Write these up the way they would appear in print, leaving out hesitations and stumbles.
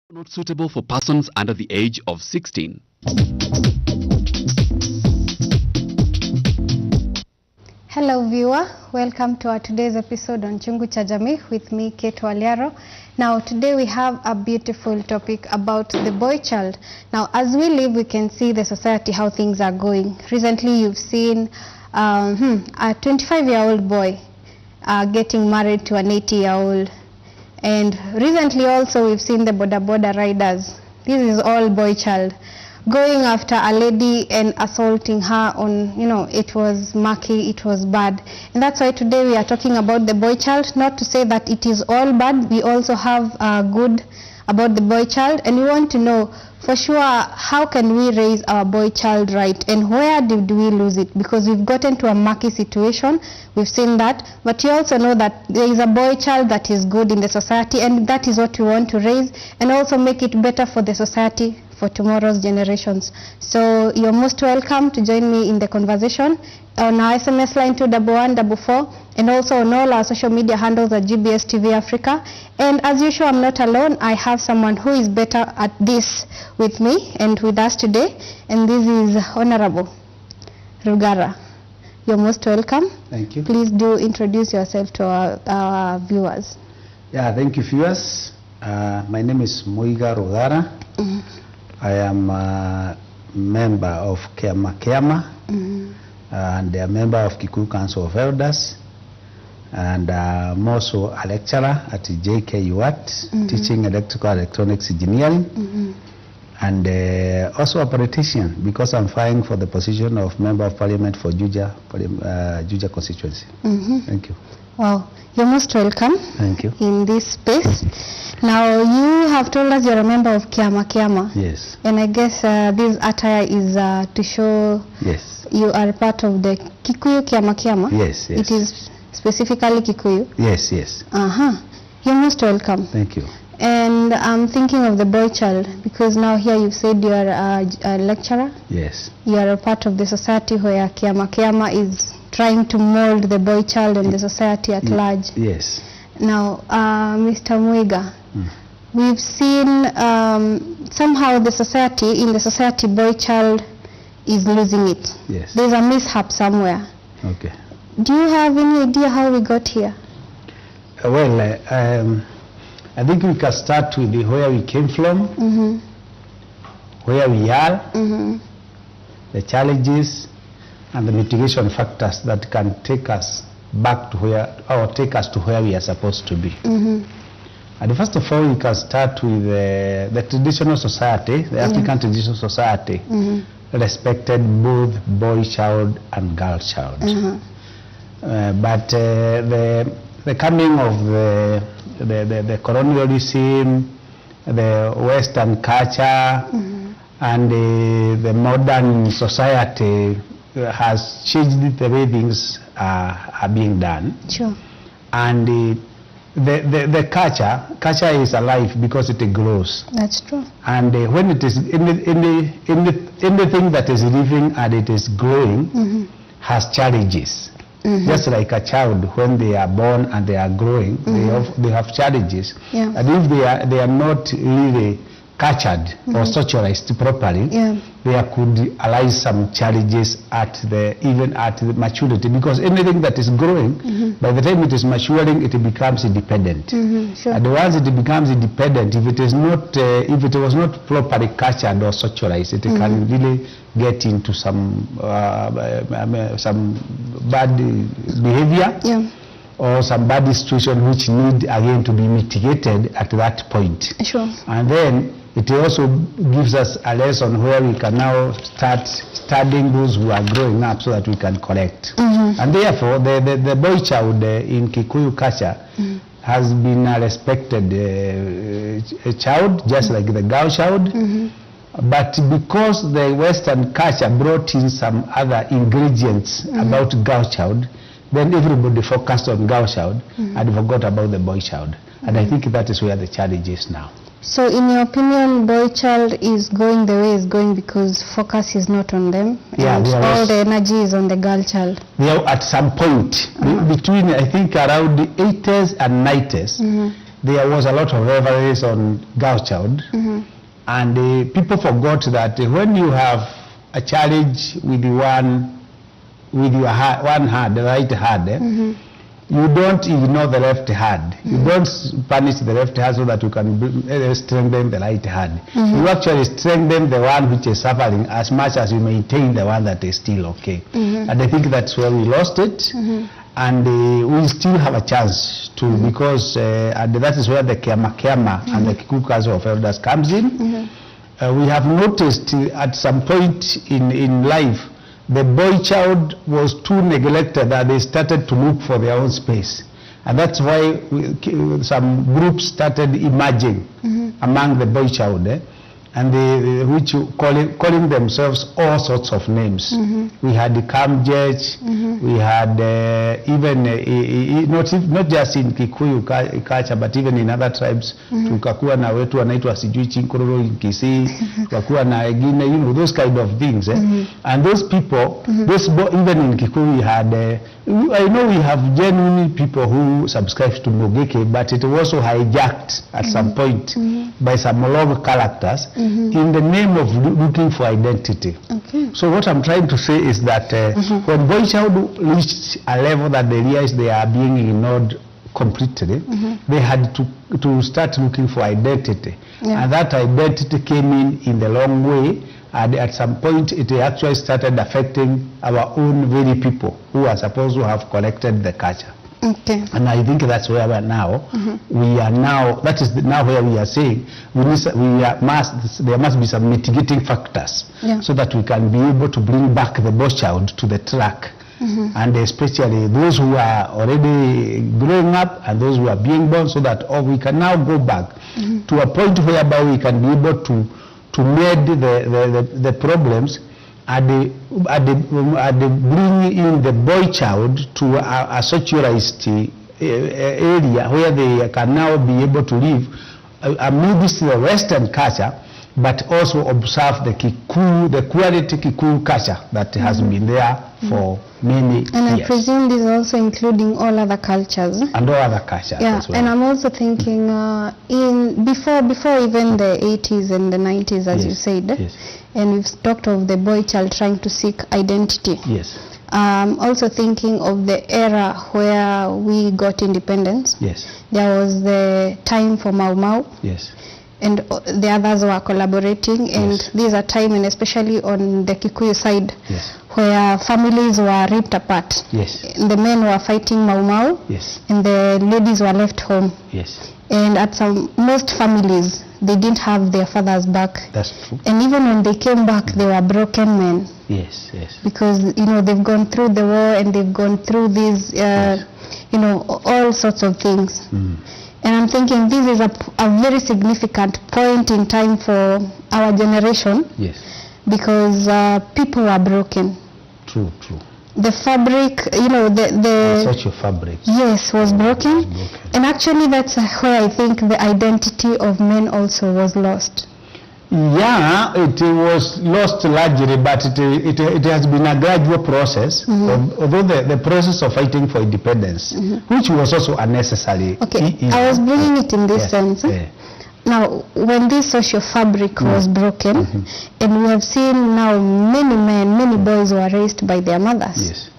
Not suitable for persons under the age of 16. Hello viewer, welcome to our today's episode on Chungu cha Jamii with me, Kate Waliaro. Now today we have a beautiful topic about the boy child. Now as we live, we can see the society, how things are going. Recently you've seen a 25-year-old boy getting married to an 80-year-old. And recently also we've seen the boda riders. This is all boy child going after a lady and assaulting her on, it was murky, it was bad. And that's why today we are talking about the boy child. Not to say that it is all bad, we also have good about the boy child, and we want to know for sure how can we raise our boy child right, and where did we lose it, because we've gotten to a murky situation. We've seen that, but you also know that there is a boy child that is good in the society, and that is what we want to raise and also make it better for the society for tomorrow's generations. So you're most welcome to join me in the conversation on our SMS line 21144, and also on all our social media handles at GBS TV Africa. And as usual, I'm not alone. I have someone who is better at this with me and with us today, and this is Honorable Rugara. You're most welcome. Thank you. Please do introduce yourself to our viewers. Yeah, thank you, viewers. My name is Muiga Rugara. I am a member of Kiama, and a member of Kikuyu Council of Elders, and I'm also a lecturer at JKUAT, teaching electrical electronics engineering, and also a politician, because I'm vying for the position of Member of Parliament for Juja constituency. Thank you. Wow, you're most welcome. Thank you. In this space. Now, you have told us you're a member of Kiama. Yes. And I guess this attire is to show you are part of the Kikuyu Kiama. Yes, yes. It is specifically Kikuyu? Yes, yes. You're most welcome. Thank you. And I'm thinking of the boy child, because now here you've said you are a lecturer. Yes. You are a part of the society where Kiama is trying to mold the boy child and the society at large. Yes. Now, Mr. Muiga, we've seen somehow in the society, boy child is losing it. Yes. There's a mishap somewhere. Okay. Do you have any idea how we got here? I think we can start with where we came from, where we are, the challenges, and the mitigation factors that can take us back to where we are supposed to be. And first of all, we can start with the traditional society, the African traditional society, respected both boy child and girl child. But the coming of the colonialism, the Western culture, and the modern society has changed the way things are being done. Sure. And the culture is alive because it grows. That's true. And when it is in the thing that is living and it is growing, has challenges. Just like a child, when they are born and they are growing, they have challenges. Yeah. And if they are not really cultured or socialized properly, there could arise some challenges even at the maturity, because anything that is growing, by the time it is maturing, it becomes independent. Sure. And once it becomes independent, if it was not properly cultured or socialized, it can really get into some bad behavior. Or some bad situation which need again to be mitigated at that point. Sure. And then it also gives us a lesson where we can now start studying those who are growing up so that we can correct. And therefore, the boy child in Kikuyu culture has been a respected child, just like the girl child. But because the Western culture brought in some other ingredients about girl child, then everybody focused on girl child and forgot about the boy child. And I think that is where the challenge is now. So in your opinion, boy child is going the way it's going because focus is not on them, and all the energy is on the girl child? At some point, between I think around the 80s and 90s, there was a lot of reverence on girl child, and people forgot that when you have a challenge with your one hand, the right hand, you don't ignore the left hand. You don't punish the left hand so that you can strengthen the right hand. You actually strengthen the one which is suffering as much as you maintain the one that is still okay. And I think that's where we lost it. And we still have a chance to, because and that is where the Kiama and the Kikuyu Council of Elders comes in. We have noticed at some point in life, the boy child was too neglected that they started to look for their own space. And that's why some groups started emerging among the boy child, and which calling themselves all sorts of names. We had the Kamjech, we had even, not just in Kikuyu culture, but even in other tribes, tukakuwa na wetu wanaitwa sijui Chinkororo in Kisii, tukakuwa na egine, you know, those kind of things. And those people, even in Kikuyu we had, I know we have genuine people who subscribe to Mogeke, but it was also hijacked at some point by some log characters in the name of looking for identity. So what I'm trying to say is that when Boychild reached a level that they realized they are being ignored completely, they had to start looking for identity. And that identity came in the long way, and at some point it actually started affecting our own very people who are supposed to have collected the culture. And I think that's where we are now. We are now, that is now where we are saying there must be some mitigating factors so that we can be able to bring back the Boychild to the track. And especially those who are already growing up and those who are being born, so that we can now go back to a point whereby we can be able to mend the problems and bring in the Boychild to a socialized area where they can now be able to live amidst the Western culture, but also observe the quality Kikuyu culture that has been there for many years. And I presume this is also including all other cultures. And all other cultures as well. And I'm also thinking before even the 80s and the 90s, as you said, and we've talked of the Boychild trying to seek identity. Also thinking of the era where we got independence. There was the time for Mau Mau. And the others were collaborating, and these are time, and especially on the Kikuyu side, where families were ripped apart. The men were fighting Mau Mau, and the ladies were left home. And at most families, they didn't have their fathers back. That's true. And even when they came back, they were broken men. Because they've gone through the war, and they've gone through these, all sorts of things. And I'm thinking this is a very significant point in time for our generation. Because people were broken. True. The fabric, the social fabric. Was broken. And actually that's where I think the identity of men also was lost. It was lost largely, but it has been a gradual process, although the process of fighting for independence, which was also unnecessary. I was bringing it in this sense. Now, when this social fabric was broken, and we have seen now many boys were raised by their mothers.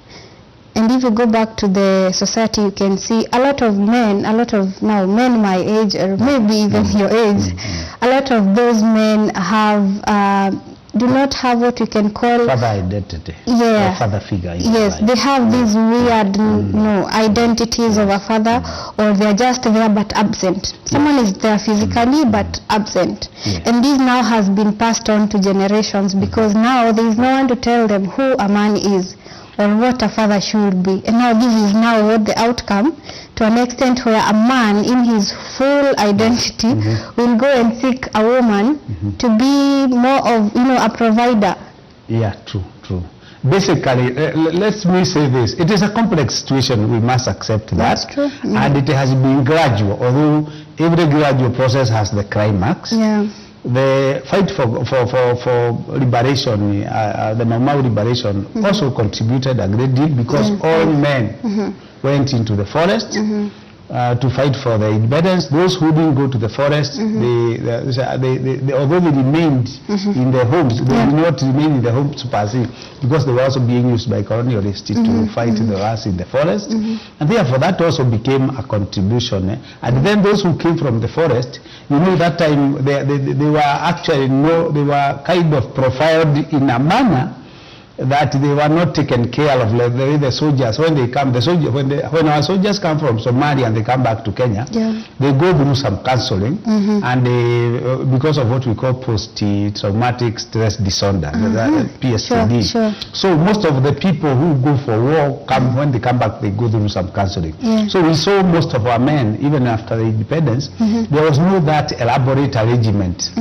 And if you go back to the society, you can see a lot of men my age, or maybe even your age, a lot of those men do not have what we can call father identity, or father figure. They have these weird identities of a father, or they're just there but absent. Someone is there physically but absent. And this now has been passed on to generations, because now there is no one to tell them who a man is or what a father should be. And now this is now what the outcome, to an extent where a man in his full identity will go and seek a woman to be more of a provider. True. Basically, let me say this. It is a complex situation, we must accept that. That's true. And it has been gradual, although every gradual process has the climax. The fight for liberation, the Mau Mau liberation, also contributed a great deal, because all men went into the forest, to fight for the independence. Those who didn't go to the forest, although they remained in their homes, they did not remain in the homes per se, because they were also being used by colonialists to fight the wars in the forest. And therefore that also became a contribution. And then those who came from the forest, you know, that time they were actually they were kind of profiled in a manner that they were not taken care of, like the soldiers. When they come, when our soldiers come from Somalia and they come back to Kenya, they go through some counseling, and because of what we call post-traumatic stress disorder, PTSD. So most of the people who go for war, when they come back, they go through some counseling. So we saw most of our men, even after the independence, there was no that elaborate arrangement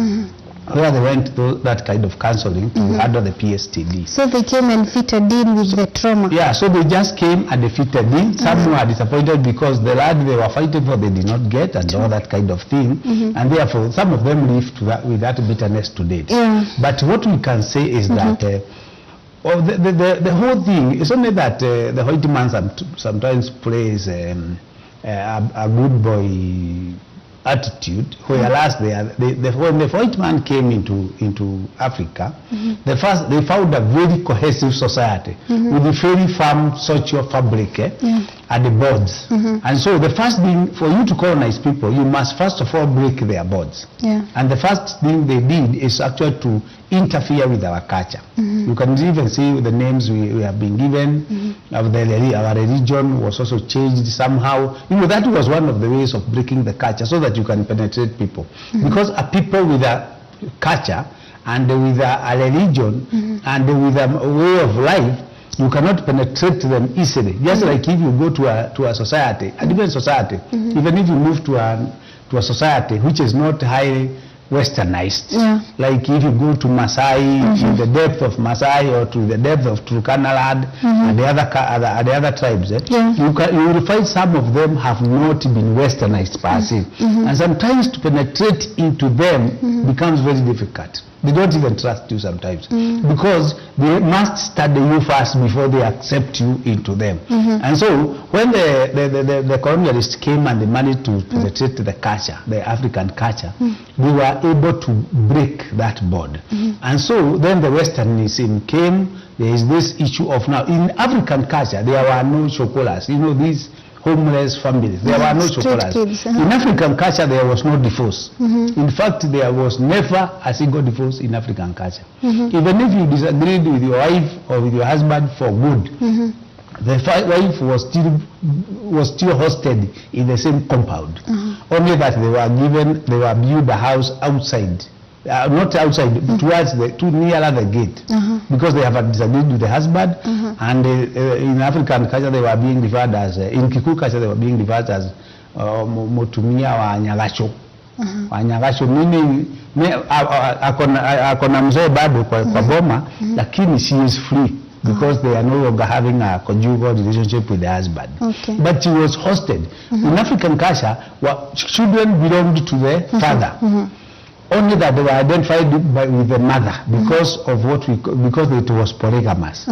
where they went to that kind of counseling to handle the PTSD. So they came and fitted in with the trauma. Yeah, so they just came and they fitted in. Some were disappointed because the land they were fighting for they did not get, and all that kind of thing. And therefore some of them lived with that bitterness to date. But what we can say is that the whole thing is only that the white man sometimes plays a good boy attitude, whereas when the white man came into Africa, they found a very cohesive society with a very firm social fabric and the boards. And so the first thing for you to colonize people, you must first of all break their boards. And the first thing they did is actually to interfere with our culture. You can even see the names we have been given. Our religion was also changed somehow. You know, that was one of the ways of breaking the culture, so that you can penetrate people. Because a people with a culture and with a religion and with a way of life, you cannot penetrate them easily. Just like if you go to a society, a different society, even if you move to a society which is not highly westernized, like if you go to Masai, in the depth of Masai, or to the depth of Turkana land, and the other tribes, you will find some of them have not been westernized per se, and sometimes to penetrate into them becomes very difficult. They don't even trust you sometimes, because they must study you first before they accept you into them. And so when the colonialists came and they managed to penetrate the culture, the African culture, they were able to break that board. And so then the Westernism came. There is this issue of now in African culture there were no chokolas, you know, these homeless families. There were no chokolas. In African culture there was no divorce. In fact, there was never a single divorce in African culture. Even if you disagreed with your wife or with your husband for good, the wife was still hosted in the same compound. Only that they were built a house outside. Not outside, towards too nearer the gate, because they have disagreed with the husband. And in African culture they were being referred as, in Kikuyu culture they were being referred as motumia wa nyagacho. Wa nyagacho meaning akona mzee bado kwa boma, lakini she is free, because they are no longer having a conjugal relationship with the husband. But she was hosted. In African culture, children belonged to the father. Only that they were identified with the mother because of because it was polygamous.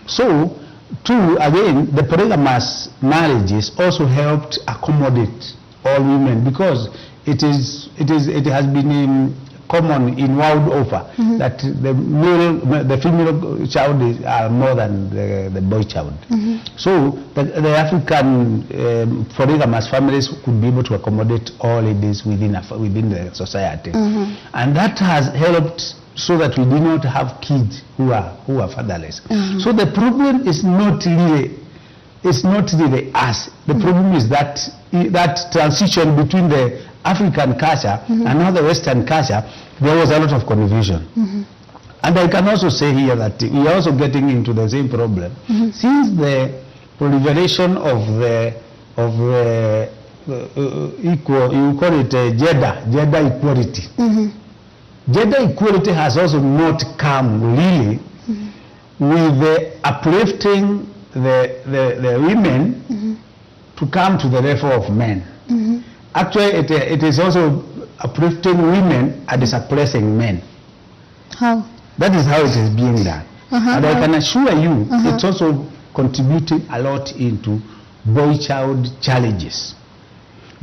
So, again, the polygamous marriages also helped accommodate all women, because it has been common in world over that the female child are more than the boy child. So the African polygamous families could be able to accommodate all ladies within the society, and that has helped so that we do not have kids who are fatherless. So the problem is not really us. The problem is that transition between the African culture and now the Western culture. There was a lot of confusion. And I can also say here that we are also getting into the same problem. Since the proliferation of the equal, you call it gender equality. Gender equality has also not come really with the uplifting the women to come to the level of men. Actually, it is also uplifting women and suppressing men. How? That is how it is being done. And I can assure you, it's also contributing a lot into boy child challenges.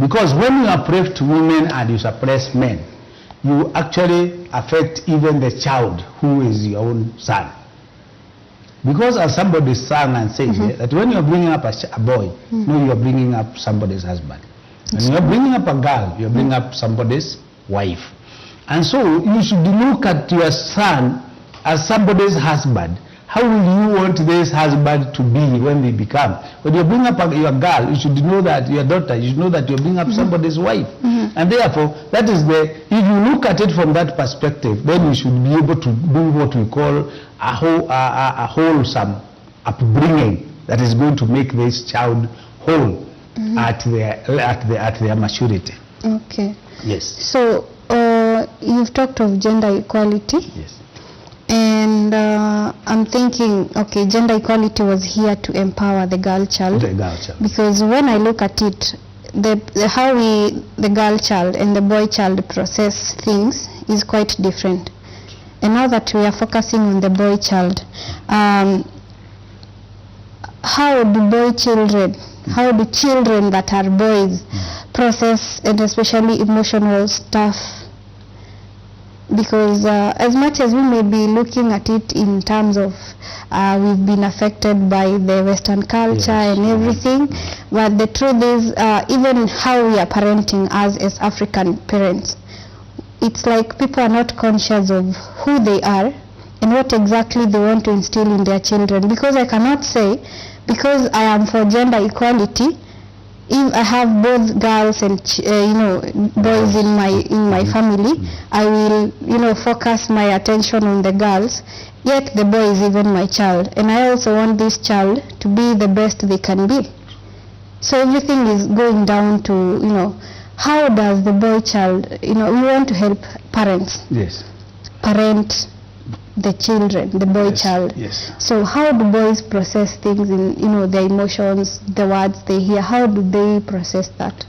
Because when you uplift women and you suppress men, you actually affect even the child who is your own son. Because as somebody sang and said that when you're bringing up a boy, no, you're bringing up somebody's husband. When you're bringing up a girl, you're bringing up somebody's wife. And so you should look at your son as somebody's husband. How will you want this husband to be when they become? When you bring up your girl, you should know that your daughter, you should know that you're bringing up somebody's wife. And therefore, that is if you look at it from that perspective, then you should be able to do what we call a wholesome upbringing that is going to make this child whole at their maturity. Okay. Yes. So, you've talked of gender equality. Yes. And I'm thinking, okay, gender equality was here to empower the girl child. The girl child. Because when I look at it, how the girl child and the boy child process things is quite different. And now that we are focusing on the boy child, how do children that are boys process, and especially emotional stuff? Because as much as we may be looking at it in terms of we've been affected by the Western culture and everything, but the truth is even how we are parenting as African parents, it's like people are not conscious of who they are and what exactly they want to instill in their children. Because I cannot say, because I am for gender equality, if I have both girls and boys in my family, I will focus my attention on the girls, yet the boy is even my child, and I also want this child to be the best they can be. So everything is going down to how does the boy child, we want to help parents parent the children, the boy child. Yes. So how do boys process things in their emotions, the words they hear? How do they process that?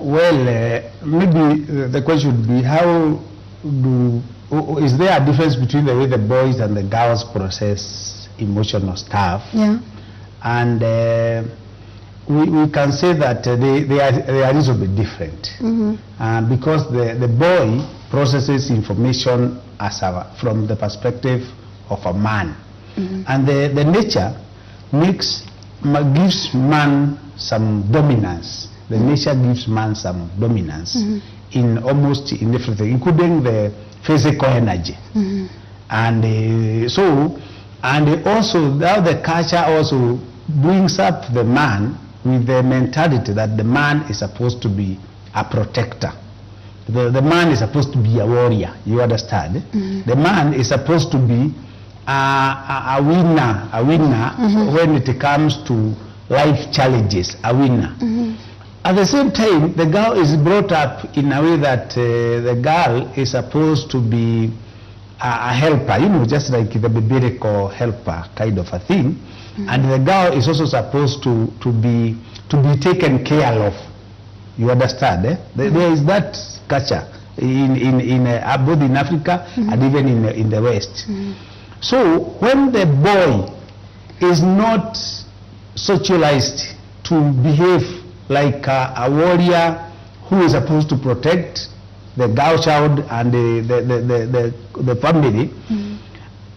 Well, maybe the question would be is there a difference between the way the boys and the girls process emotional stuff? Yeah. And we can say that they are a little bit different. Because the boy processes information from the perspective of a man. And the nature gives man some dominance. The nature gives man some dominance in almost in everything, including the physical energy. And also now the culture also brings up the man with the mentality that the man is supposed to be a protector. The man is supposed to be a warrior, you understand? The man is supposed to be a winner when it comes to life challenges, a winner. At the same time, the girl is brought up in a way that the girl is supposed to be a helper, just like the biblical helper kind of a thing. And the girl is also supposed to be taken care of. You understand? There is that culture in both in Africa and even in the West. So when the boy is not socialized to behave like a warrior who is supposed to protect the girl child and the family,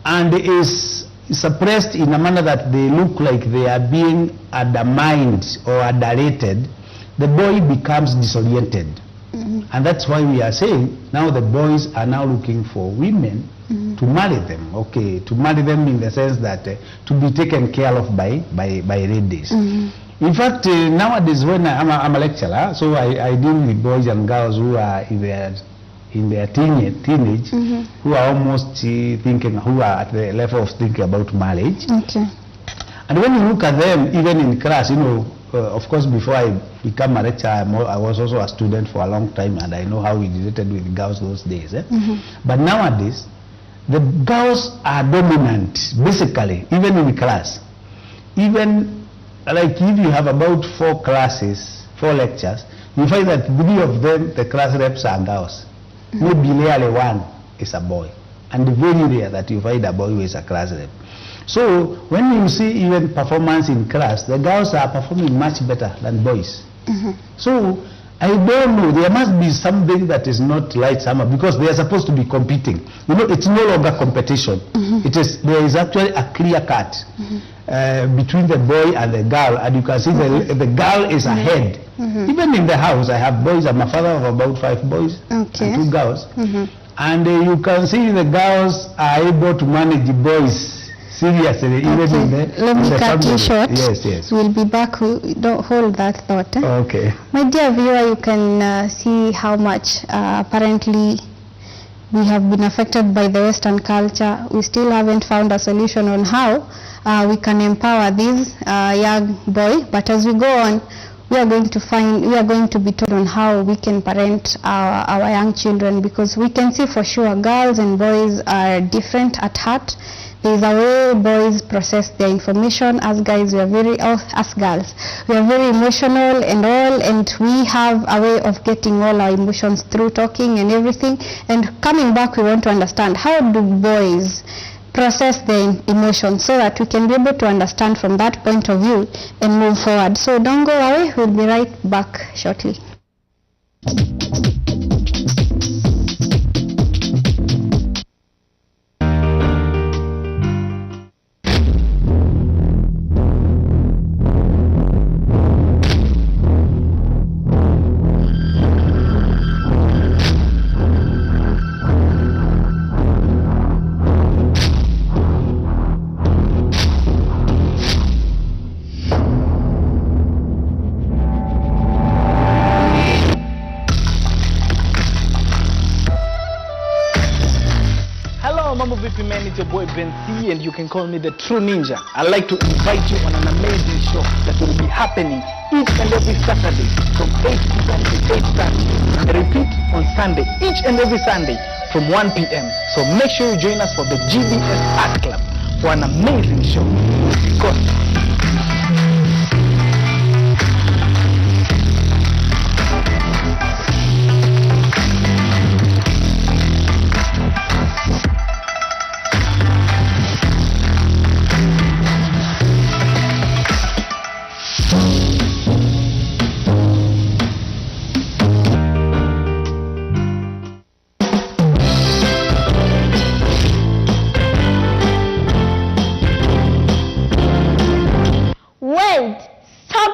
and is suppressed in a manner that they look like they are being undermined or adorated, the boy becomes disoriented. And that's why we are saying now the boys are now looking for women to marry them, to marry them in the sense that to be taken care of by ladies. In fact, nowadays when I'm a lecturer, so I deal with boys and girls who are in their teenage, who are almost who are at the level of thinking about marriage. And when you look at them, even in class, of course, before I became a lecturer, I was also a student for a long time, and I know how we related with girls those days. But nowadays, the girls are dominant, basically, even in class. Even like if you have about 4 lectures, you find that 3 of them, the class reps are girls. Maybe rarely 1 is a boy, and very rare that you find a boy who is a class rep. So when you see even performance in class, the girls are performing much better than boys. So I don't know. There must be something that is not right somehow, because they are supposed to be competing. You know, it's no longer competition. There is actually a clear cut between the boy and the girl, and you can see the girl is ahead. Even in the house, I have boys. I'm a father of about 5 boys and 2 girls. And you can see the girls are able to manage the boys seriously, even in the Let me cut you short. Yes. We'll be back. Don't hold that thought. Okay. My dear viewer, you can see how much apparently we have been affected by the Western culture. We still haven't found a solution on how we can empower this young boy. But as we go on, we are going to be told on how we can parent our young children, because we can see for sure girls and boys are different at heart. There is a way boys process their information. As guys, as girls, we are very emotional and all, and we have a way of getting all our emotions through talking and everything. And coming back, we want to understand, how do boys process their emotions, so that we can be able to understand from that point of view and move forward. So don't go away. We'll be right back shortly. It's your boy Ben C, and you can call me the True Ninja. I'd like to invite you on an amazing show that will be happening each and every Saturday from 8 p.m. to 8:30, and repeat on Sunday, each and every Sunday from 1 p.m. So make sure you join us for the GBS Art Club for an amazing show. Go.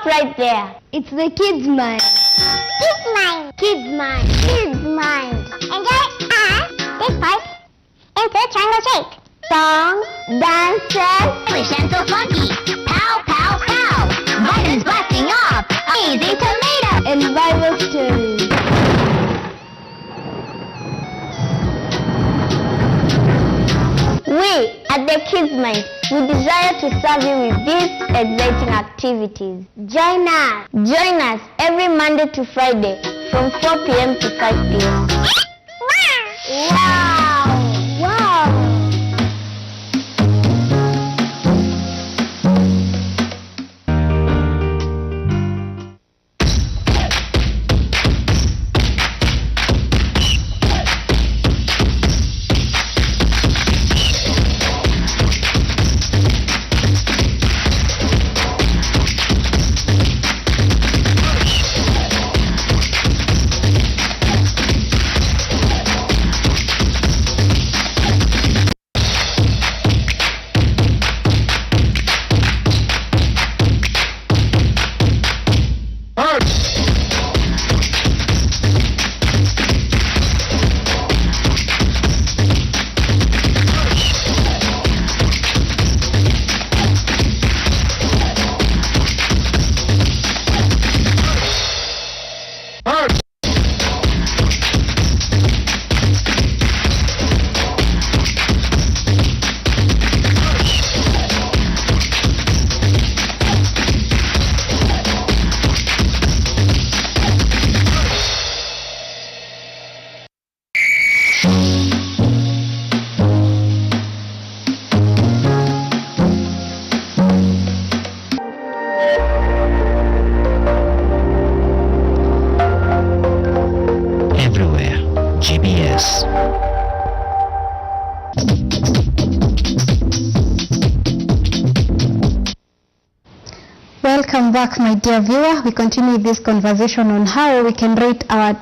Right there. It's the kids' mind. Kids' mind. Kids' mind. Kids' mind. Enjoy this part into triangle shape. Songs, dances, foolish and so funky. Pow, pow, pow. Violins blasting off. Amazing tomato. And Bible stories. We at the Kids Mind, we desire to serve you with these exciting activities. Join us every Monday to Friday from 4 p.m. to 5 p.m. Wow! Wow! Welcome back, my dear viewer. We continue this conversation on how we can raise our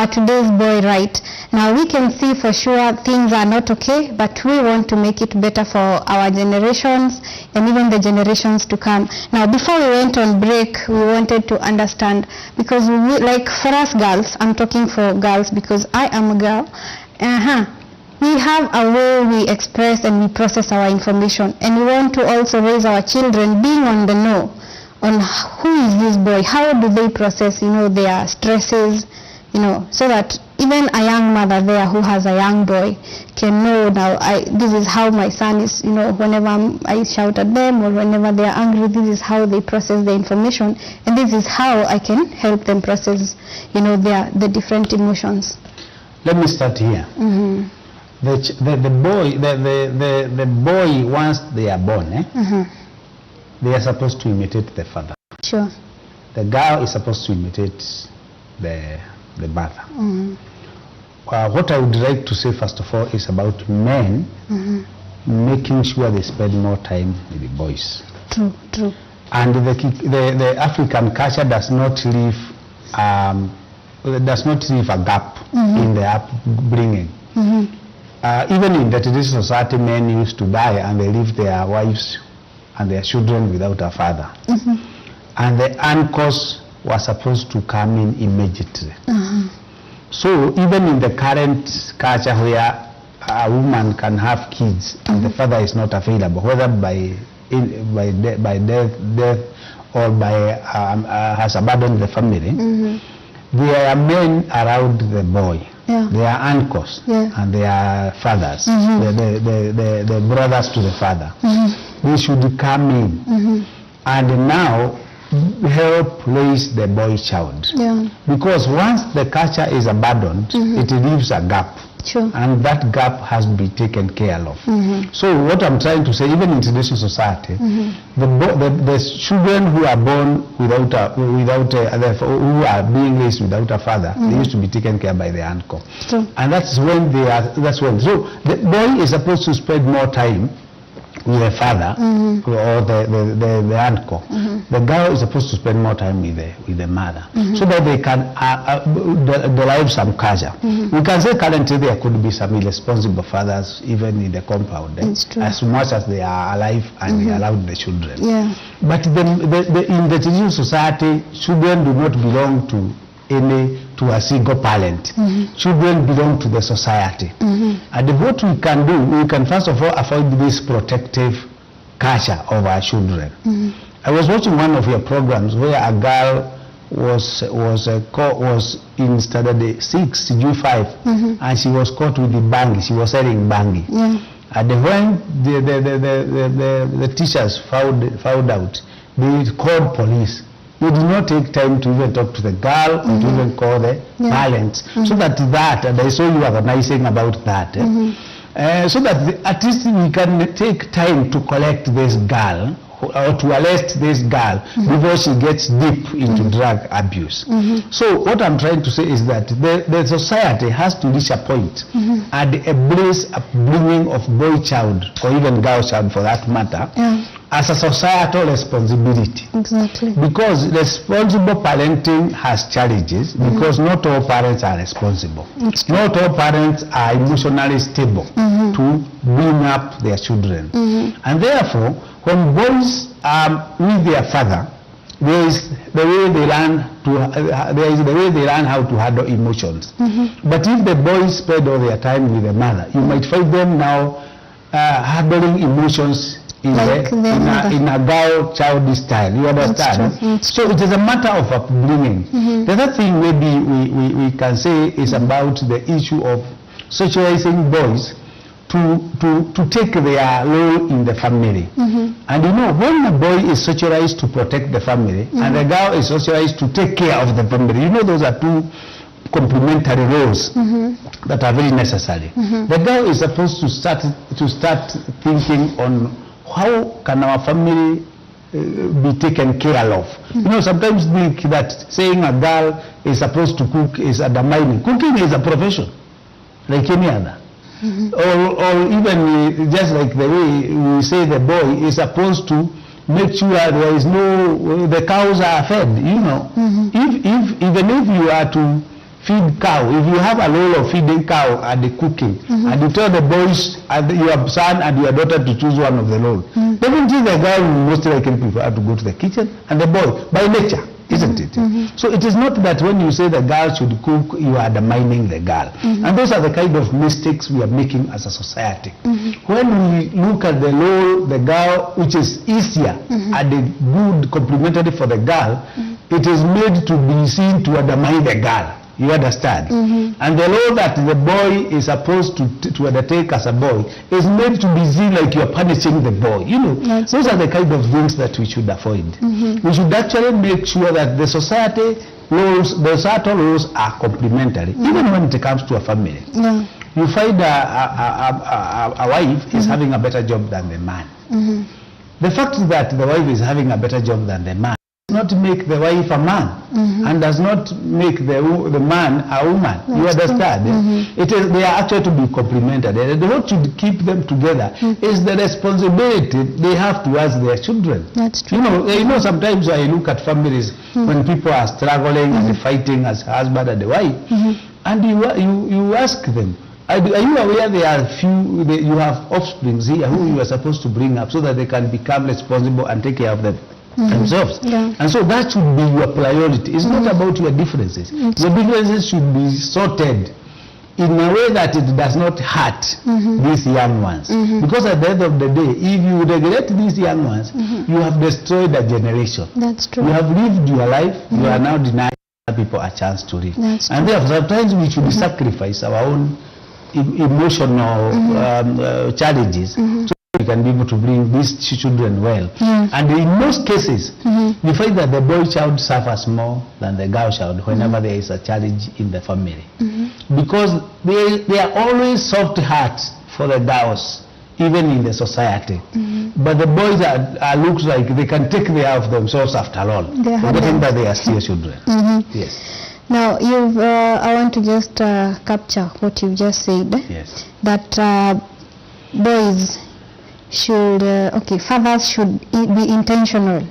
today's boy right. Now we can see for sure things are not okay, but we want to make it better for our generations and even the generations to come. Now, before we went on break, we wanted to understand, because like for us girls, I'm talking for girls because I am a girl. We have a way we express and we process our information, and we want to also raise our children being on the know on who is this boy, how do they process, their stresses, so that even a young mother there who has a young boy can know, now this is how my son is, whenever I shout at them or whenever they are angry, this is how they process the information, and this is how I can help them process, the different emotions. Let me start here. The boy, once they are born, they are supposed to imitate the father. Sure. The girl is supposed to imitate the mother. What I would like to say first of all is about men making sure they spend more time with the boys. True. And the African culture does not leave a gap in the upbringing. Even in the traditional society, men used to die and they leave their wives and their children without a father. And the uncles were supposed to come in immediately. So even in the current culture where a woman can have kids and the father is not available, whether by death or by has abandoned the family, there are men around the boy. They are uncles and they are fathers, the brothers to the father. They should come in and now help raise the boy child. Because once the culture is abandoned, it leaves a gap. And that gap has to be taken care of. So what I'm trying to say, even in traditional society, the children who are born who are being raised without a father, they used to be taken care by the uncle. And that's when so the boy is supposed to spend more time with the father or the uncle. The girl is supposed to spend more time with the mother, so that they can derive some culture. We can say currently there could be some irresponsible fathers even in the compound, as much as they are alive and they allow the children. But in the traditional society, children do not belong to a single parent. Children belong to the society. And what we can do, we can first of all avoid this protective culture of our children. I was watching one of your programs where a girl was in standard 6, G5, and she was caught with the bangi. She was selling bangi. And when the teachers found out, they called police. They did not take time to even talk to the girl or to even call the parents. So that, and I saw you organizing about that. So that at least we can take time to collect this girl or to arrest this girl before she gets deep into drug abuse. So what I'm trying to say is that the society has to reach a point and embrace a bringing of boy child or even girl child for that matter as a societal responsibility. Because responsible parenting has challenges because not all parents are responsible. Not all parents are emotionally stable to bring up their children. And therefore, when boys are with their father, there is the way they learn how to handle emotions. But if the boys spend all their time with the mother, you might find them now handling emotions in a girl-child style. You understand? So it is a matter of upbringing. The other thing maybe we can say is about the issue of socializing boys to take their role in the family. And when a boy is socialized to protect the family and the girl is socialized to take care of the family, those are two complementary roles that are very necessary. The girl is supposed to start thinking on how can our family be taken care of. Sometimes think that saying a girl is supposed to cook is undermining. Cooking is a profession like any other. Or even just like the way we say the boy is supposed to make sure there is no, the cows are fed, you know. Even if you are to feed cow, if you have a role of feeding cow and the cooking, and you tell the boys, your son and your daughter to choose one of the role, definitely the girl will most likely prefer to go to the kitchen, and the boy, by nature, isn't it? So it is not that when you say the girl should cook, you are undermining the girl. And those are the kind of mistakes we are making as a society. When we look at the role, the girl, which is easier and a good complementary for the girl, it is made to be seen to undermine the girl. You understand? And the role that the boy is supposed to undertake as a boy is made to be seen like you are punishing the boy. You know, those are the kind of things that we should avoid. We should actually make sure that the society roles, the societal roles are complementary, even when it comes to a family. You find a wife is having a better job than the man. The fact that the wife is having a better job than the man does not make the wife a man, and does not make the man a woman. You understand? It is, they are actually to be complementary. And what should keep them together is the responsibility they have towards their children. That's true. You know, sometimes I look at families when people are struggling and fighting as husband and wife, and you ask them, are you aware there are you have offsprings here who you are supposed to bring up so that they can become responsible and take care of them themselves? And so that should be your priority. It's not about your differences. Your differences should be sorted in a way that it does not hurt these young ones. Because at the end of the day, if you neglect these young ones, you have destroyed a generation. That's true. You have lived your life, you are now denying people a chance to live. And therefore, sometimes we should sacrifice our own emotional challenges so we can be able to bring these children well. And in most cases, you find that the boy child suffers more than the girl child whenever there is a challenge in the family. Because they are always soft hearts for the girls, even in the society. But the boys are looks like they can take care of themselves after all, forgetting that they are still children. Yes. Now, I want to just capture what you've just said. Yes. That boys should, fathers should be intentional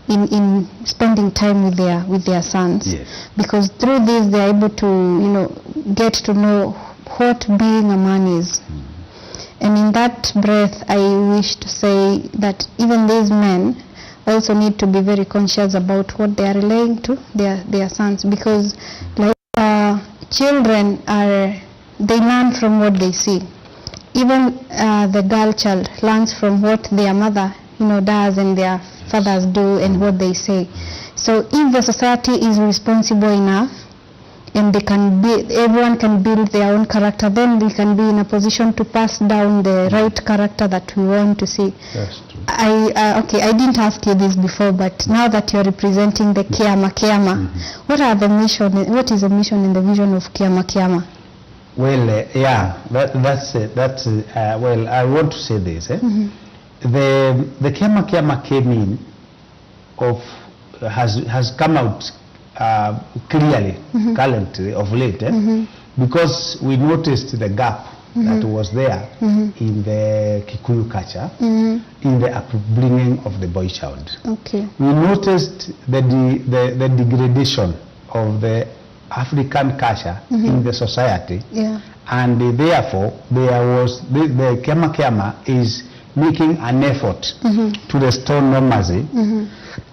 in spending time with their sons. Yes. Because through this they are able to, get to know what being a man is. And in that breath, I wish to say that even these men also need to be very conscious about what they are relaying to their sons, because like children they learn from what they see. Even the girl child learns from what their mother does and their fathers do and what they say. So if the society is responsible enough and everyone can build their own character, then we can be in a position to pass down the right character that we want to see. That's true. I didn't ask you this before, but now that you're representing the Kiama, what is the mission and the vision of Kiama? Well, well, I want to say this. The Kiama came in has come out clearly, currently, of late, because we noticed the gap that was there in the Kikuyu culture, in the upbringing of the boy child. Okay. We noticed the degradation of the African culture in the society, and therefore there was the Kiama is making an effort to restore normalcy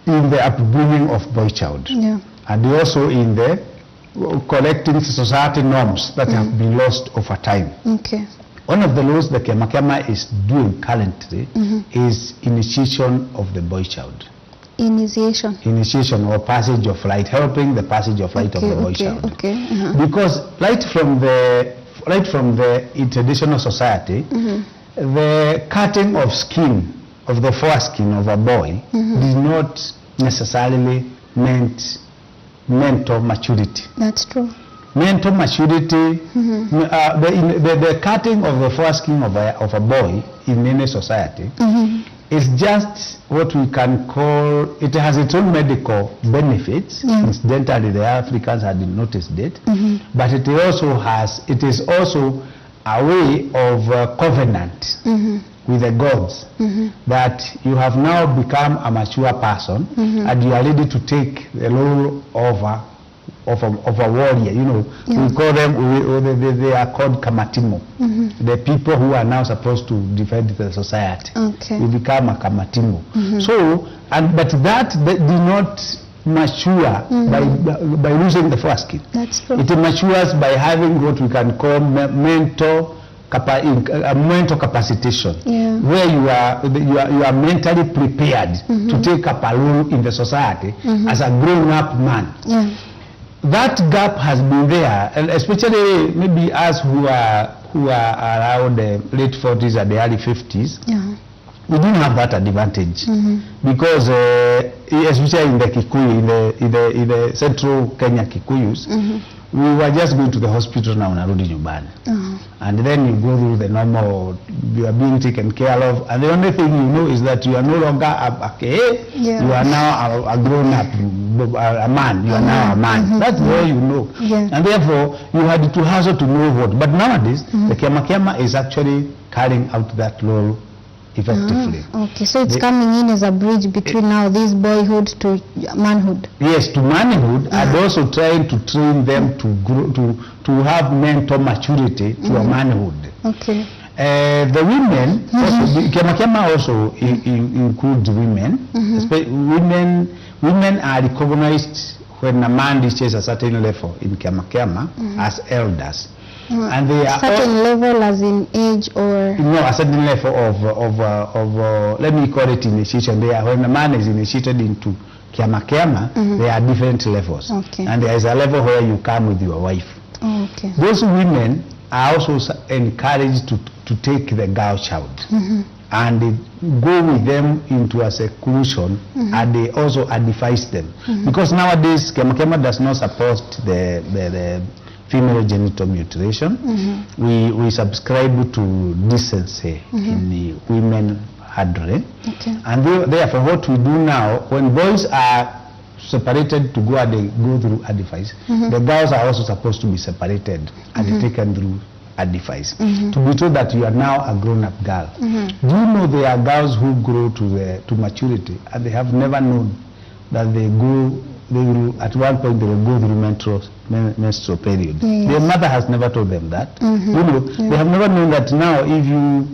in the upbringing of boy child, and also in the collecting society norms that have been lost over time. Okay. One of the laws the Kiama is doing currently is initiation of the boy child. Initiation or passage of light, helping the passage of light of the boy child. Because right from the traditional society, the cutting of skin, of the foreskin of a boy, did not necessarily meant mental maturity. That's true. Mental maturity, the cutting of the foreskin of a boy in any society is just what we can call, it has its own medical benefits. Incidentally, the Africans had noticed it, but it is also a way of covenant with the gods, that you have now become a mature person and you are ready to take the role of a warrior. You know, we call them, they are called kamatimo, the people who are now supposed to defend the society. You become a kamatimo. So, but that did not mature by losing the foreskin. That's true. It matures by having what we can call mental capacitation, where you are mentally prepared to take up a role in the society as a grown-up man. That gap has been there, and especially maybe us who are around the late 40s and the early 50s. We didn't have that advantage because especially in the Kikuyu, in the central Kenya Kikuyus, we were just going to the hospital now unarudi nyumbani. And then you go through the normal, you are being taken care of, and the only thing you know is that you are no longer a kid, you are now a grown up, a man, you are now a man. That's all you know. And therefore, you had to hustle to know what. But nowadays, the Kiama is actually carrying out that role effectively. Okay, so it's coming in as a bridge between now this boyhood to manhood. Yes, to manhood, and also trying to train them to grow, to have mental maturity to a manhood. Okay. The women, Kiama also includes women. Women are recognized when a man reaches a certain level in Kiama as elders. And they are certain level as in age or no, a certain level of let me call it initiation. They are, when a man is initiated into Kiama, there are different levels. And there is a level where you come with your wife. Those women are also encouraged to take the girl child and they go with them into a seclusion and they also advise them because nowadays Kiama does not support the female genital mutilation. We subscribe to decency in the women handling. And therefore what we do now, when boys are separated to go and they go through advice, the girls are also supposed to be separated and taken through advice. To be told that you are now a grown-up girl. Do you know there are girls who grow to maturity and they have never known that they will, at one point they will go through menstrual period. Their mother has never told them that. You know, they have never known that now if you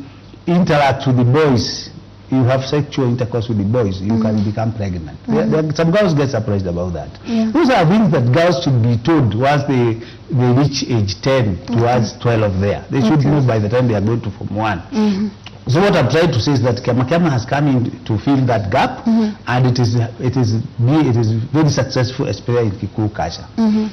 interact with the boys, you have sexual intercourse with the boys, you can become pregnant. Some girls get surprised about that. Those are things that girls should be told once they reach age 10 towards 12 there. They should know by the time they are going to Form 1. So what I'm trying to say is that Kiama has come in to fill that gap, and it is very successful, especially in Kikuyu culture.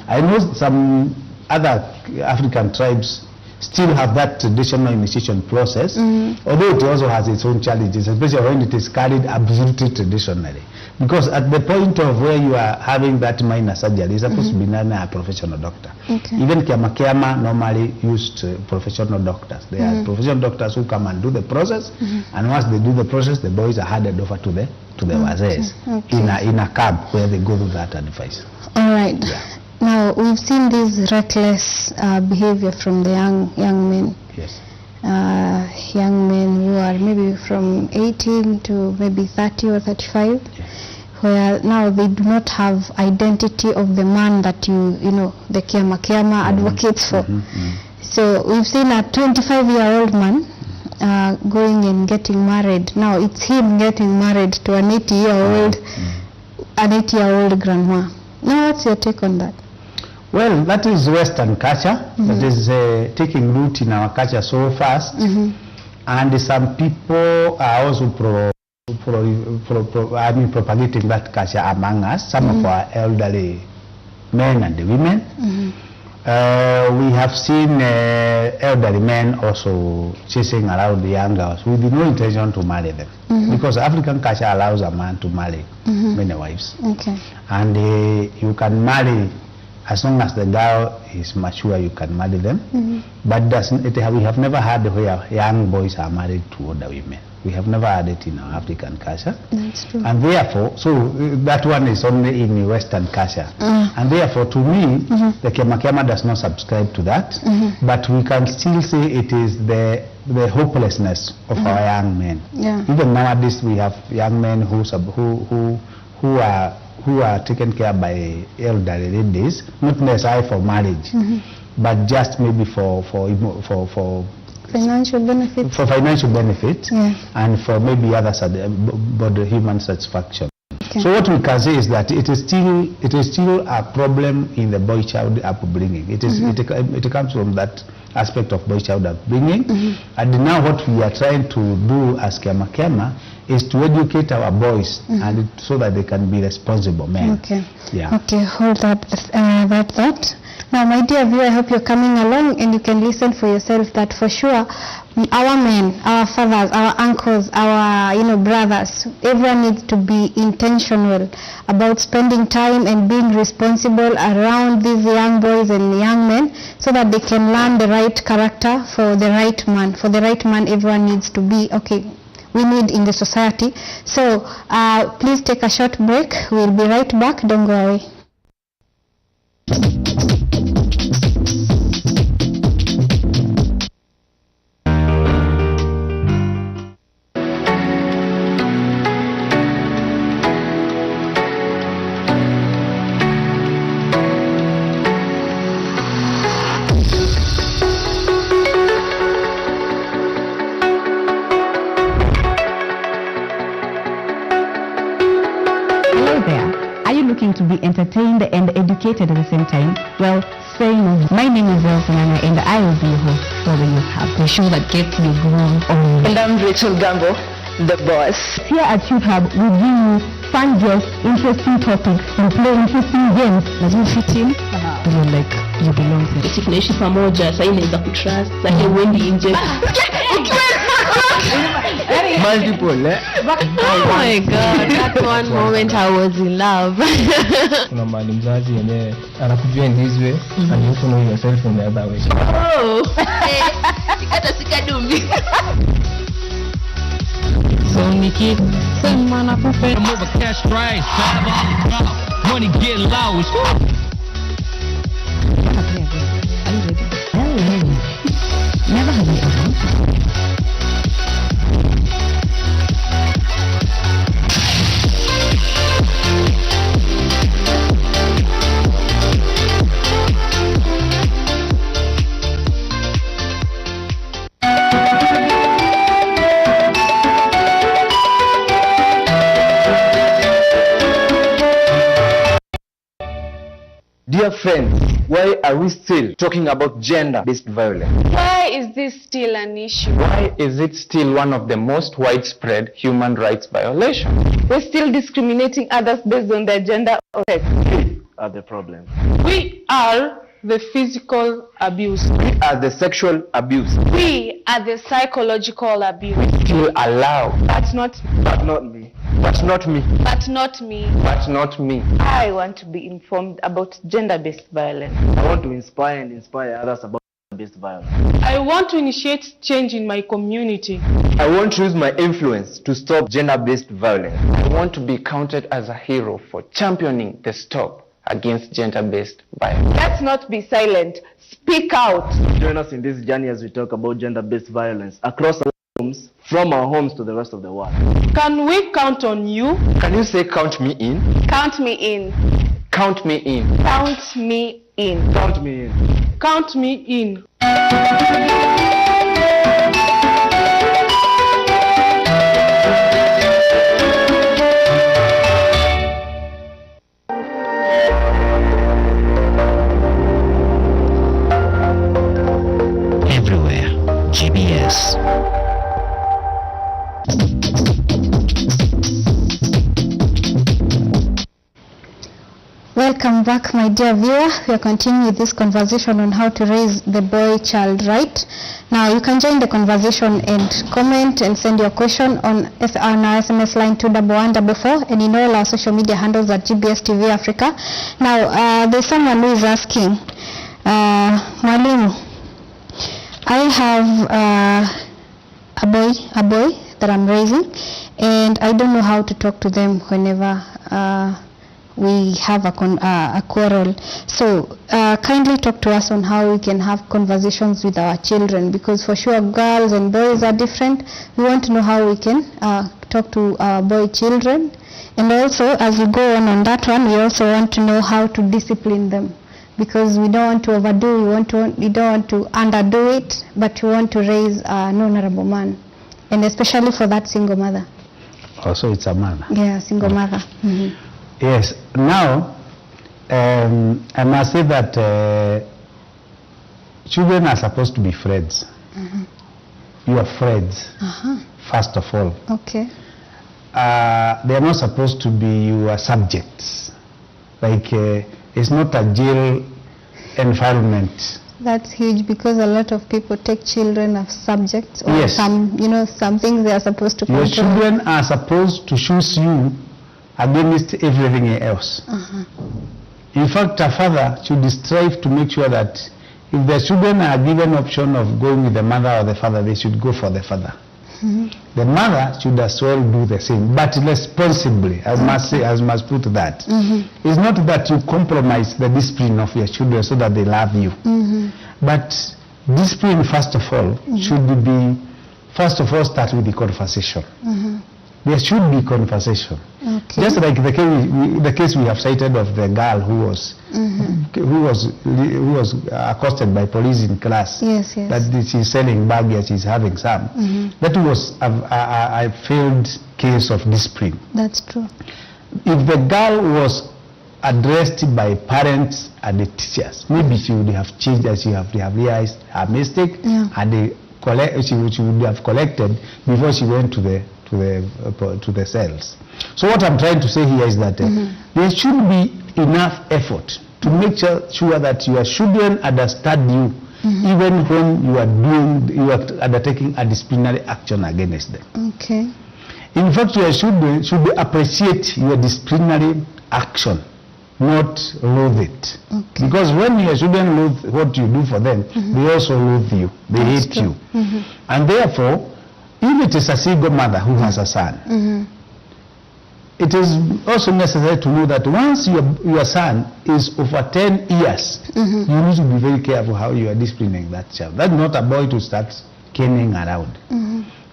I know some other African tribes still have that traditional initiation process, although it also has its own challenges, especially when it is carried absolutely traditionally. Because at the point of where you are having that minor surgery, you're supposed to be a professional doctor. Even Kiama normally used professional doctors. There are professional doctors who come and do the process, and once they do the process, the boys are handed over to the wazees in a camp where they go through that advice. All right. Now we've seen this reckless behavior from the young men. Young men who are maybe from 18 to maybe 30 or 35, where now they do not have identity of the man that you know the Kiama advocates for. So we've seen a 25-year-old man going and getting married. Now it's him getting married to an 80-year-old grandma. Now what's your take on that? Well, that is Western culture that is taking root in our culture so fast, and some people are also propagating that culture among us, some of our elderly men and the women. We have seen elderly men also chasing around the young girls with no intention to marry them, because African culture allows a man to marry many wives, and you can marry as long as the girl is mature. You can marry them, but we have never had where young boys are married to older women. We have never had it in our African culture. That's true. And therefore, so that one is only in Western culture. And therefore, to me, the Kema does not subscribe to that. But we can still say it is the hopelessness of our young men. Yeah. Even nowadays, we have young men who are taken care by elderly ladies, not necessarily for marriage, but just maybe for Financial benefits. For financial benefit, Yeah. and for maybe other but human satisfaction. Okay. So what we can say is that it is still a problem in the boy child upbringing. It comes from that aspect of boy child upbringing, and now what we are trying to do as Kema is to educate our boys and so that they can be responsible men. Okay. Yeah. Okay, hold that thought. Now, my dear viewer, I hope you're coming along and you can listen for yourself that for sure our men, our fathers, our uncles, our brothers, everyone needs to be intentional about spending time and being responsible around these young boys and young men so that they can learn the right character for the right man. For the right man, everyone needs to be, we need in the society. So please take a short break. We'll be right back. Don't go away. To be entertained and educated at the same time? Well, say no. My name is Elsanana and I will be your host for the Youth Hub, the show that gets you grown on. And I'm Rachel Gambo, the boss. Here at Youth Hub, we bring you fun guests, interesting topics, and play interesting games. As you fit in, you're like, you belong here. Tunaishi pamoja, sasa inaweza kutrust, sasa wendi nje. Multiple, eh? Oh my God, that one moment I was in love. Kuna mali mzazi yenyewe anakujua in his way and you also know yourself in the other way. Oh, sikata sikadumbi. So Nikki, sema na kupe. Move a cash price, five off the top, money get low. Are you ready? Well, never have you ever. Dear friends, why are we still talking about gender-based violence? Why is this still an issue? Why is it still one of the most widespread human rights violations? We're still discriminating others based on their gender or sex. We are the problem. We are the physical abuse. We are the sexual abuse. We are the psychological abuse. We still allow. But not me. But not me. But not me. But not me. I want to be informed about gender-based violence. I want to inspire others about gender-based violence. I want to initiate change in my community. I want to use my influence to stop gender-based violence. I want to be counted as a hero for championing the stop against gender-based violence. Let's not be silent. Speak out. Join us in this journey as we talk about gender-based violence across our homes, from our homes to the rest of the world. Can we count on you? Can you say count me in? Count me in. Count me in. Count me in. Count me in. Count me in. Everywhere, GBS. Welcome back, my dear viewer. We are continuing with this conversation on how to raise the boy child right. Now, you can join the conversation and comment and send your question on our SMS line 21144 and in all our social media handles at GBS TV Africa. Now, there's someone who is asking, Mwalimu, I have a boy that I'm raising, and I don't know how to talk to them whenever we have a quarrel. So kindly talk to us on how we can have conversations with our children, because for sure girls and boys are different. We want to know how we can talk to our boy children, and also as we go on that one, we also want to know how to discipline them, because we don't want to overdo, we don't want to underdo it, but we want to raise an honorable man, and especially for that single mother. Also, it's a mother. Yeah, single mother. Mm-hmm. Yes. Now, I must say that children are supposed to be friends. You are friends, first of all. Okay. They are not supposed to be your subjects. Like, it's not a jail environment. That's huge, because a lot of people take children as subjects, or yes. some things they are supposed to control. Your children are supposed to choose you against everything else. In fact, a father should strive to make sure that if the children are given option of going with the mother or the father, they should go for the father. The mother should as well do the same, but responsibly. I must say, I must put that. It's not that you compromise the discipline of your children so that they love you. But discipline, first of all, should be, first of all, start with the conversation. There should be conversation. Okay. Just like the case we have cited of the girl who was accosted by police in class. Yes, yes. That she's selling baggage, she's having some. That was a failed case of discipline. That's true. If the girl was addressed by parents and the teachers, maybe she would have changed, as you have realized her mistake, and she would have collected before she went to the cells. So what I'm trying to say here is that there should be enough effort to make sure that your children understand you, even when you are undertaking a disciplinary action against them. Okay. In fact, your children should appreciate your disciplinary action, not loathe it. Okay. Because when your children loathe what you do for them, they also loathe you, they hate you. And therefore, if it is a single mother who has a son, it is also necessary to know that once your son is over 10 years, you need to be very careful how you are disciplining that child. That's not a boy to start caning around.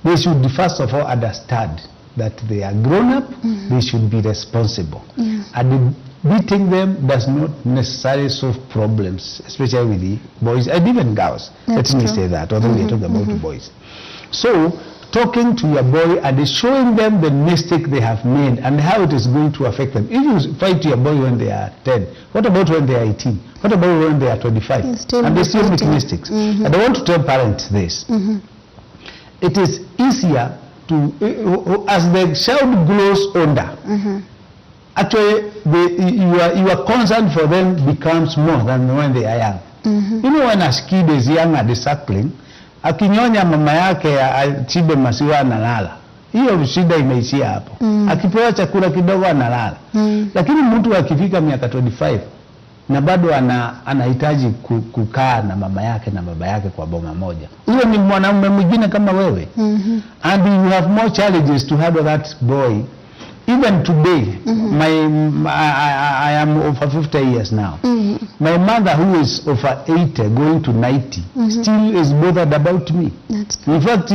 They should first of all understand that they are grown up, they should be responsible. And beating them does not necessarily solve problems, especially with the boys and even girls. That's Let me true. say that, although we are talking about boys. So, talking to your boy and showing them the mistake they have made and how it is going to affect them. If you fight your boy when they are 10, what about when they are 18? What about when they are 25? And they still make mistakes. And I want to tell parents this. It is easier to, as the child grows older, actually your concern for them becomes more than when they are young. You know, when a kid is young and is suckling, akinyonya mama yake achibe maziwa analala, hiyo shida imeishia hapo. Akipewa chakula kidogo analala. Lakini mtu akifika miaka 25 na bado anahitaji kukaa na mama yake na baba yake kwa boma moja, huyo ni mwanamume mwingine kama wewe. And you have more challenges to handle that boy. Even today, I am over 50 years now. My mother, who is over 80, going to 90, still is bothered about me. In fact,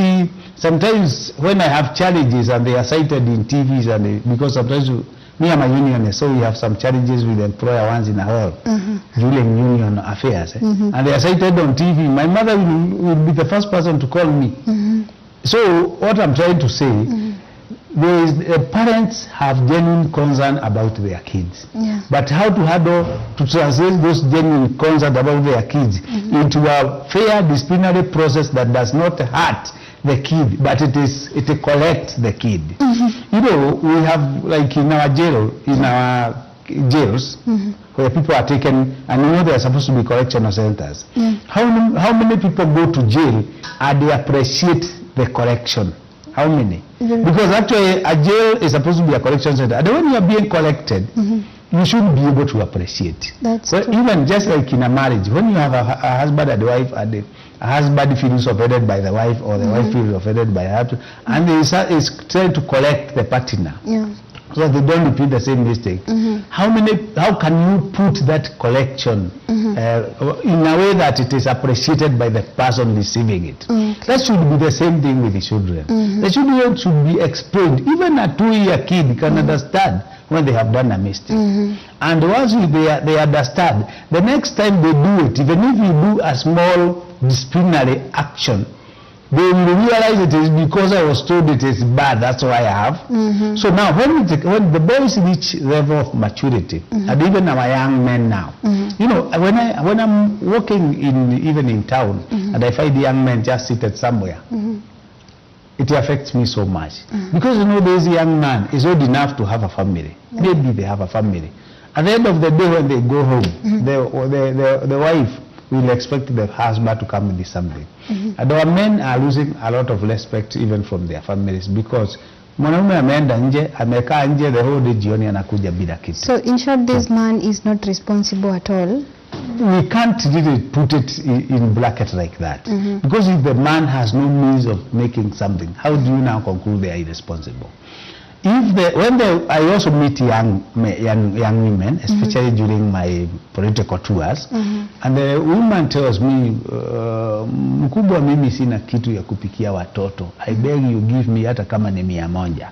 sometimes when I have challenges and they are cited in TVs, and because sometimes me and my union, so we have some challenges with the employer once in a while, during union affairs, and they are cited on TV, my mother will be the first person to call me. So what I'm trying to say, parents have genuine concern about their kids, but how to handle, to translate those genuine concern about their kids into a fair disciplinary process that does not hurt the kid, but it collects the kid. You know, we have, like in our jails, where people are taken, and you know they are supposed to be correctional centers. How many people go to jail and they appreciate the correction? How many? Because actually a jail is supposed to be a correction center. And when you are being collected, you should be able to appreciate. That's well, true. even just like in a marriage, when you have a husband and a wife, and a husband feels offended by the wife, or the wife feels offended by her, and is trying to collect the partner. Yeah. So they don't repeat the same mistake. How can you put that collection in a way that it is appreciated by the person receiving it? That should be the same thing with the children. The children should be explained. Even a 2-year kid can understand when they have done a mistake. And once they understand, the next time they do it, even if you do a small disciplinary action, they will realize it is because I was told it is bad, that's why I have. So now when the boys reach level of maturity, and even our young men now, you know, when I'm walking even in town, and I find young men just seated somewhere, it affects me so much. Because you know, this young man is old enough to have a family. Maybe they have a family. At the end of the day, when they go home, the wife will expect the husband to come with something. And our men are losing a lot of respect even from their families, because mwanaume ameenda nje, amekaa nje the whole day, jioni anakuja bila kitu. So in short, this man is not responsible at all. We can't really put it in bracket like that. Because if the man has no means of making something, how do you now conclude they are irresponsible? I also meet young women, especially during my political tours, and the woman tells me, mkubwa, mimi sina kitu ya kupikia watoto. I beg you give me hata kama ni 100.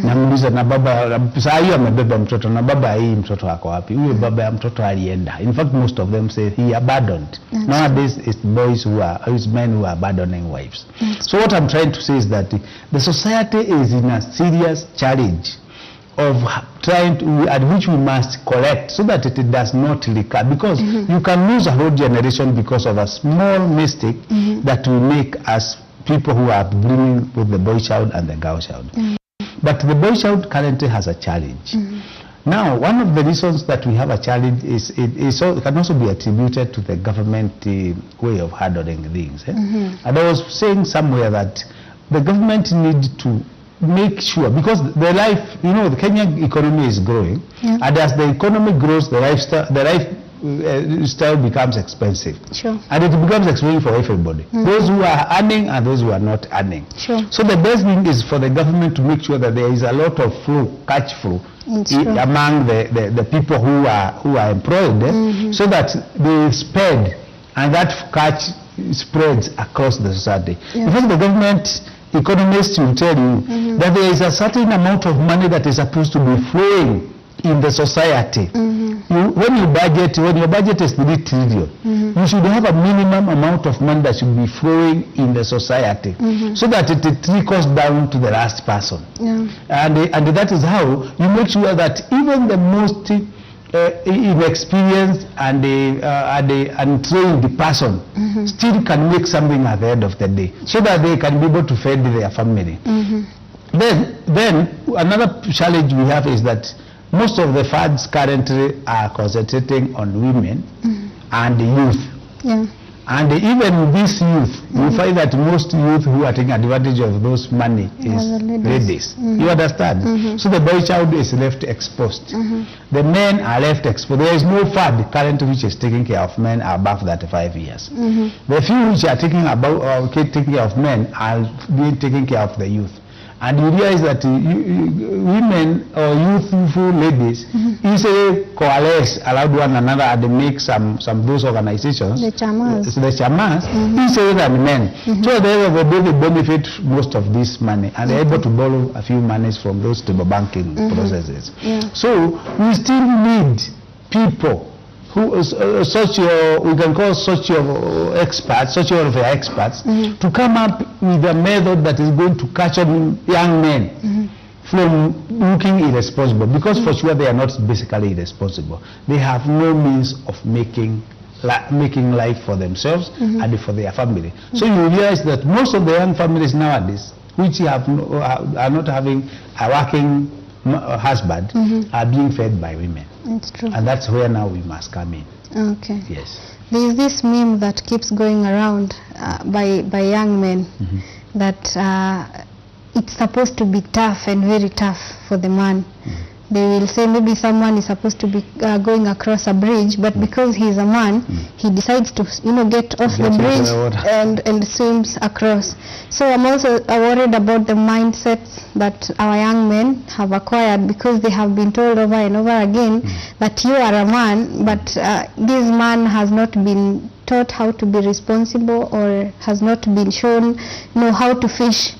Namuuliza, na baba saa hiyo amebeba mtoto, na baba hii mtoto wako wapi? Huyo baba ya mtoto alienda. In fact, most of them say he abandoned. Nowadays it's men who are abandoning wives. So what I'm trying to say is that the society is in a serious challenge of trying to, at which we must correct so that it does not recur, because you can lose a whole generation because of a small mistake that will make us people who are blooming with the boy child and the girl child. But the boy child currently has a challenge. Now, one of the reasons that we have a challenge is it can also be attributed to the government way of handling things. And I was saying somewhere that the government needs to make sure, because the life, you know, the Kenyan economy is growing, and as the economy grows, the lifestyle becomes expensive. And it becomes expensive for everybody. Those who are earning and those who are not earning. So the best thing is for the government to make sure that there is a lot of cash flow among the people who are employed, so that they spend and that cash spreads across the society. In fact, the government economists will tell you that there is a certain amount of money that is supposed to be flowing in the society. When your budget is 3 trillion, you should have a minimum amount of money that should be flowing in the society, so that it trickles down to the last person. And that is how you make sure that even the most inexperienced and untrained person still can make something at the end of the day, so that they can be able to feed their family. Then another challenge we have is that most of the funds currently are concentrating on women and youth. And even this youth, you find that most youth who are taking advantage of those money is ladies. You understand? So the boy child is left exposed. The men are left exposed. There is no fund currently which is taking care of men above 35 years. The few which are taking care of men are being taking care of the youth. And you realize that women or youthful ladies easily coalesce around one another and they make some those organizations, the chamas, easier than men. So at the end of the day, they benefit most of this money, and they're able to borrow a few monies from those stable banking processes. So we still need people who we can call socio experts to come up with a method that is going to catch on young men from looking irresponsible, because for sure they are not basically irresponsible. They have no means of making life for themselves and for their family. So you realize that most of the young families nowadays, which are not having a working husband, are being fed by women. It's true. And that's where now we must come in. Okay. Yes. There is this meme that keeps going around by young men that it's supposed to be tough and very tough for the man they will say maybe someone is supposed to be going across a bridge, but because he's a man, he decides to, get off the bridge and swims across. So I'm also worried about the mindsets that our young men have acquired, because they have been told over and over again that you are a man, but this man has not been taught how to be responsible, or has not been shown how to fish.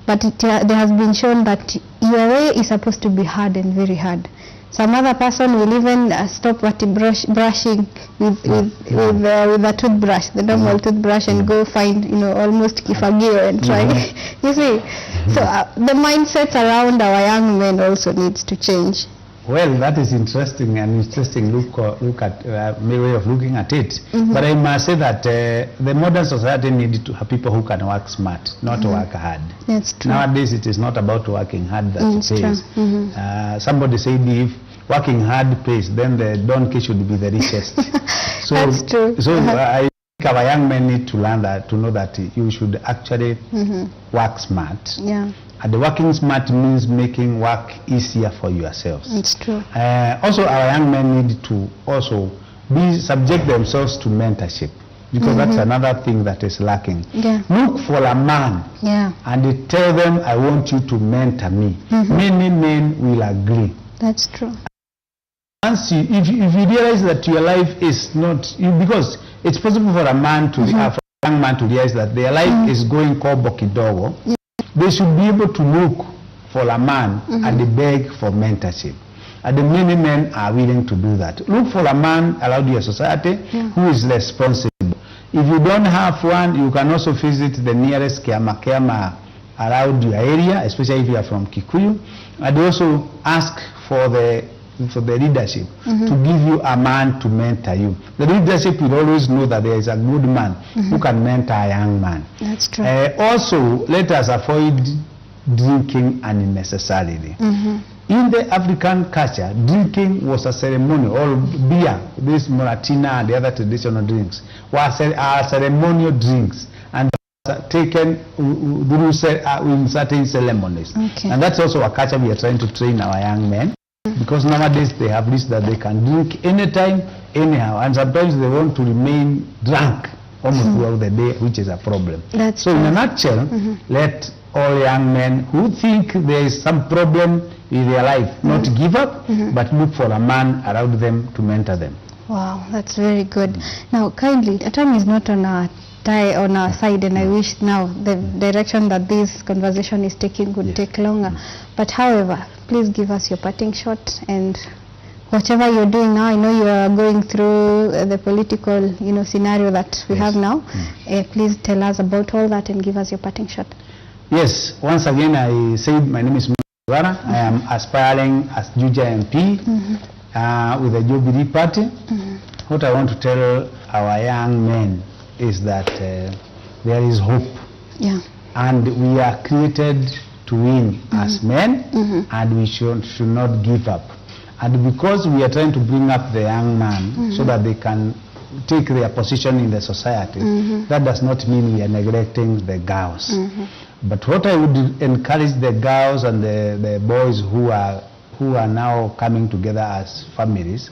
But there has been shown that your way is supposed to be hard and very hard. Some other person will even stop at brushing with a toothbrush, the normal toothbrush, and go find almost kifagio and try. You see, so the mindsets around our young men also needs to change. Well, that is interesting, and interesting look at way of looking at it. But I must say that the modern society needs to have people who can work smart, not work hard. That's true. Nowadays, it is not about working hard that pays. Somebody said if working hard pays, then the donkey should be the richest. So, that's true. So I think our young men need to learn that, to know that you should actually work smart. Yeah. And the working smart means making work easier for yourselves. It's true. Also, our young men need to also subject themselves to mentorship, because that's another thing that is lacking. Yeah. Look for a man and tell them, I want you to mentor me. Many men will agree. That's true. Once if you realize that your life is not, because it's possible for a man to, for a young man to realize that their life is going kobo kidogo. They should be able to look for a man and beg for mentorship. And many men are willing to do that. Look for a man around your society who is responsible. If you don't have one, you can also visit the nearest kiama around your area, especially if you are from Kikuyu, and also ask for the leadership to give you a man to mentor you. The leadership will always know that there is a good man who can mentor a young man. That's true. Also, let us avoid drinking unnecessarily. In the African culture, drinking was a ceremony, or beer, this Moratina and the other traditional drinks, are ceremonial drinks, and taken in certain ceremonies. And that's also a culture we are trying to train our young men. Because nowadays they have reached that they can drink anytime, anyhow, and sometimes they want to remain drunk almost throughout the day, which is a problem. That's so true. In a nutshell, let all young men who think there is some problem in their life not give up, but look for a man around them to mentor them. Wow, that's very good. Now, kindly, time is not on our side, and I wish now the direction that this conversation is taking would take longer. But however, please give us your parting shot, and whatever you're doing now, I know you are going through the political scenario that we have now. Please tell us about all that and give us your parting shot. Yes, once again I said my name is Mugara. I am aspiring as Juja MP with the Jubilee Party. What I want to tell our young men is that there is hope, and we are created to win as men, and we should not give up. And because we are trying to bring up the young man so that they can take their position in the society, that does not mean we are neglecting the girls. But what I would encourage the girls and the boys who are now coming together as families,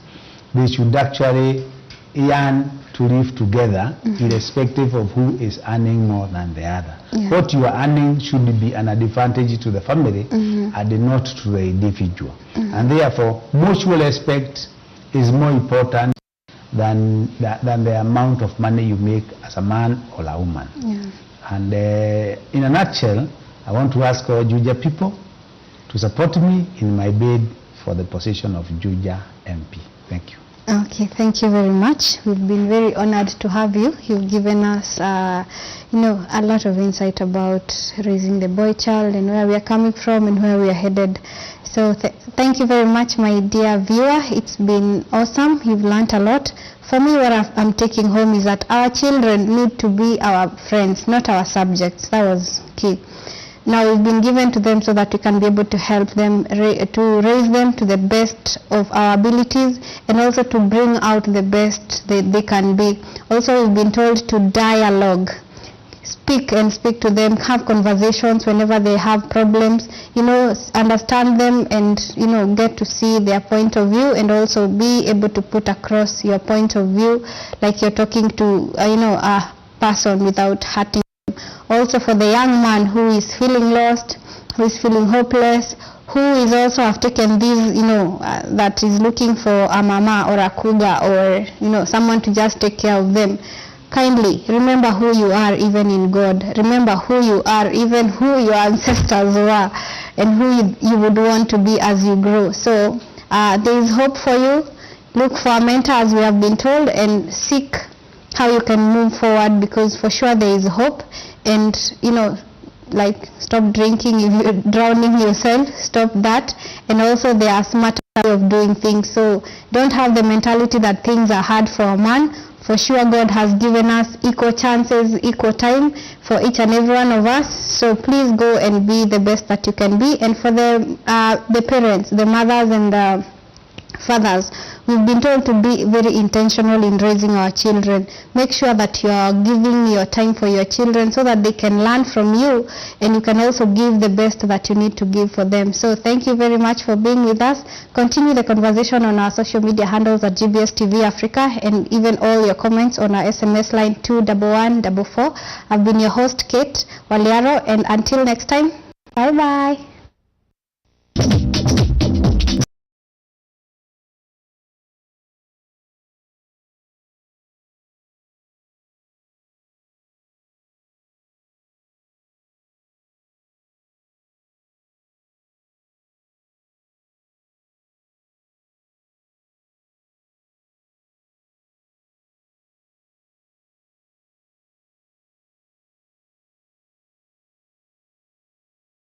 they should actually yearn to live together, irrespective of who is earning more than the other. What you are earning should be an advantage to the family and not to the individual. And therefore, mutual respect is more important than the amount of money you make as a man or a woman. And in a nutshell, I want to ask all Juja people to support me in my bid for the position of Juja MP. Thank you. Okay, thank you very much. We've been very honored to have you. You've given us, a lot of insight about raising the boy child and where we are coming from and where we are headed. So thank you very much, my dear viewer. It's been awesome. You've learned a lot. For me, what I'm taking home is that our children need to be our friends, not our subjects. That was key. Now we've been given to them so that we can be able to help them, to raise them to the best of our abilities, and also to bring out the best that they can be. Also, we've been told to dialogue. speak to them, have conversations whenever they have problems, understand them and, get to see their point of view, and also be able to put across your point of view like you're talking to, a person without hurting them. Also for the young man who is feeling lost, who is feeling hopeless, who is also have taken this, that is looking for a mama or a cougar or, someone to just take care of them. Kindly remember who you are even in God. Remember who you are, even who your ancestors were, and who you would want to be as you grow. So there is hope for you. Look for a mentor as we have been told, and seek how you can move forward, because for sure there is hope. And stop drinking if you're drowning yourself. Stop that. And also there are smarter way of doing things. So don't have the mentality that things are hard for a man. For sure, God has given us equal chances, equal time for each and every one of us. So please go and be the best that you can be. And for the parents, the mothers and the fathers, we've been told to be very intentional in raising our children. Make sure that you are giving your time for your children so that they can learn from you, and you can also give the best that you need to give for them. So thank you very much for being with us. Continue the conversation on our social media handles at GBS TV Africa, and even all your comments on our SMS line 21144. I've been your host, Kate Waliaro, and until next time, bye-bye.